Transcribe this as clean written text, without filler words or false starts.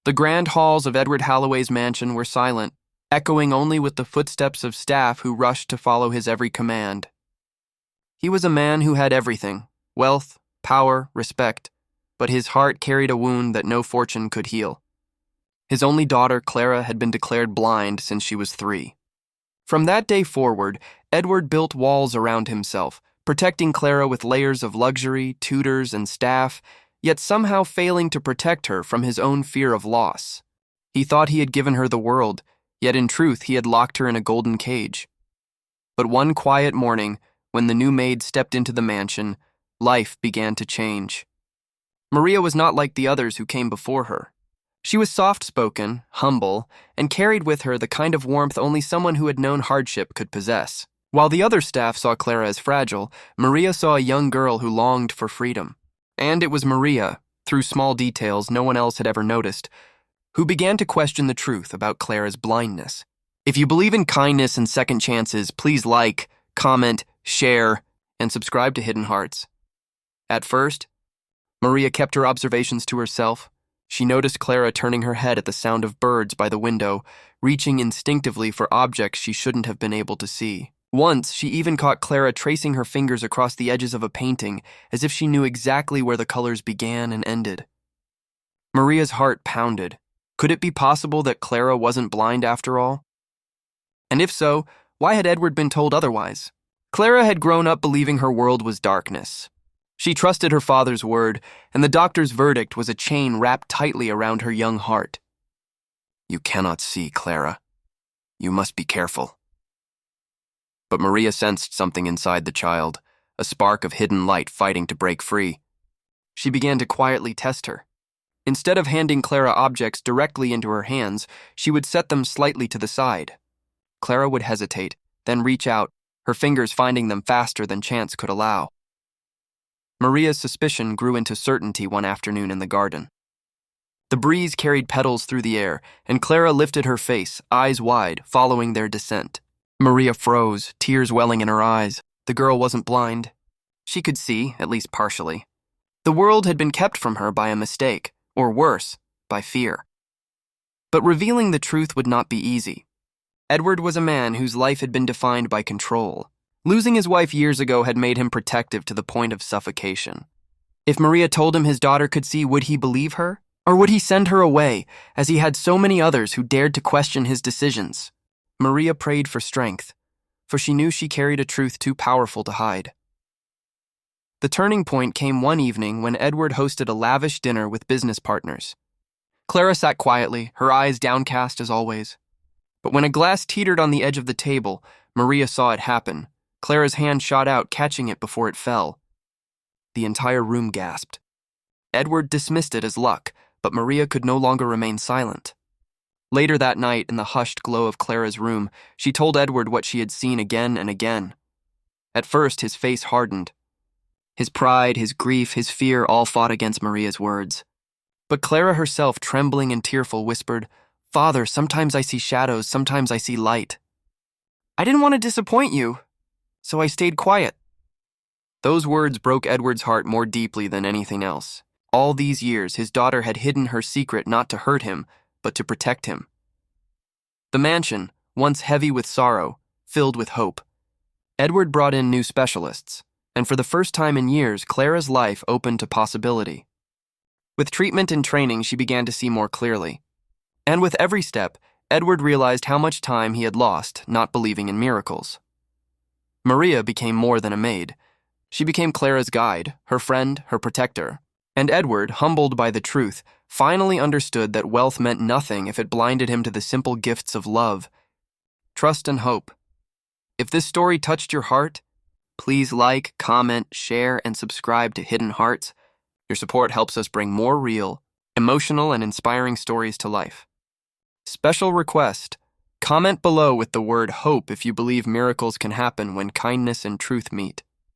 The grand halls of Edward Halloway's mansion were silent, echoing only with the footsteps of staff who rushed to follow his every command. He was a man who had everything: wealth, power, respect, but his heart carried a wound that no fortune could heal. His only daughter, Clara, had been declared blind since she was 3. From that day forward, Edward built walls around himself, protecting Clara with layers of luxury, tutors, and staff, yet somehow failing to protect her from his own fear of loss. He thought he had given her the world, yet in truth he had locked her in a golden cage. But one quiet morning, when the new maid stepped into the mansion, life began to change. Maria was not like the others who came before her. She was soft-spoken, humble, and carried with her the kind of warmth only someone who had known hardship could possess. While the other staff saw Clara as fragile, Maria saw a young girl who longed for freedom. And it was Maria, through small details no one else had ever noticed, who began to question the truth about Clara's blindness. If you believe in kindness and second chances, please like, comment, share, and subscribe to Hidden Hearts. At first, Maria kept her observations to herself. She noticed Clara turning her head at the sound of birds by the window, reaching instinctively for objects she shouldn't have been able to see. Once, she even caught Clara tracing her fingers across the edges of a painting, as if she knew exactly where the colors began and ended. Maria's heart pounded. Could it be possible that Clara wasn't blind after all? And if so, why had Edward been told otherwise? Clara had grown up believing her world was darkness. She trusted her father's word, and the doctor's verdict was a chain wrapped tightly around her young heart. "You cannot see, Clara. You must be careful." But Maria sensed something inside the child, a spark of hidden light fighting to break free. She began to quietly test her. Instead of handing Clara objects directly into her hands, she would set them slightly to the side. Clara would hesitate, then reach out, her fingers finding them faster than chance could allow. Maria's suspicion grew into certainty one afternoon in the garden. The breeze carried petals through the air, and Clara lifted her face, eyes wide, following their descent. Maria froze, tears welling in her eyes. The girl wasn't blind. She could see, at least partially. The world had been kept from her by a mistake, or worse, by fear. But revealing the truth would not be easy. Edward was a man whose life had been defined by control. Losing his wife years ago had made him protective to the point of suffocation. If Maria told him his daughter could see, would he believe her? Or would he send her away, as he had so many others who dared to question his decisions? Maria prayed for strength, for she knew she carried a truth too powerful to hide. The turning point came one evening when Edward hosted a lavish dinner with business partners. Clara sat quietly, her eyes downcast as always. But when a glass teetered on the edge of the table, Maria saw it happen. Clara's hand shot out, catching it before it fell. The entire room gasped. Edward dismissed it as luck, but Maria could no longer remain silent. Later that night, in the hushed glow of Clara's room, she told Edward what she had seen again and again. At first, his face hardened. His pride, his grief, his fear all fought against Maria's words. But Clara herself, trembling and tearful, whispered, "Father, sometimes I see shadows, sometimes I see light." "I didn't want to disappoint you, so I stayed quiet." Those words broke Edward's heart more deeply than anything else. All these years, his daughter had hidden her secret not to hurt him, but to protect him. The mansion, once heavy with sorrow, filled with hope. Edward brought in new specialists, and for the first time in years, Clara's life opened to possibility. With treatment and training, she began to see more clearly. And with every step, Edward realized how much time he had lost not believing in miracles. Maria became more than a maid. She became Clara's guide, her friend, her protector. And Edward, humbled by the truth, finally understood that wealth meant nothing if it blinded him to the simple gifts of love, trust, and hope. If this story touched your heart, please like, comment, share, and subscribe to Hidden Hearts. Your support helps us bring more real, emotional, and inspiring stories to life. Special request: comment below with the word HOPE if you believe miracles can happen when kindness and truth meet.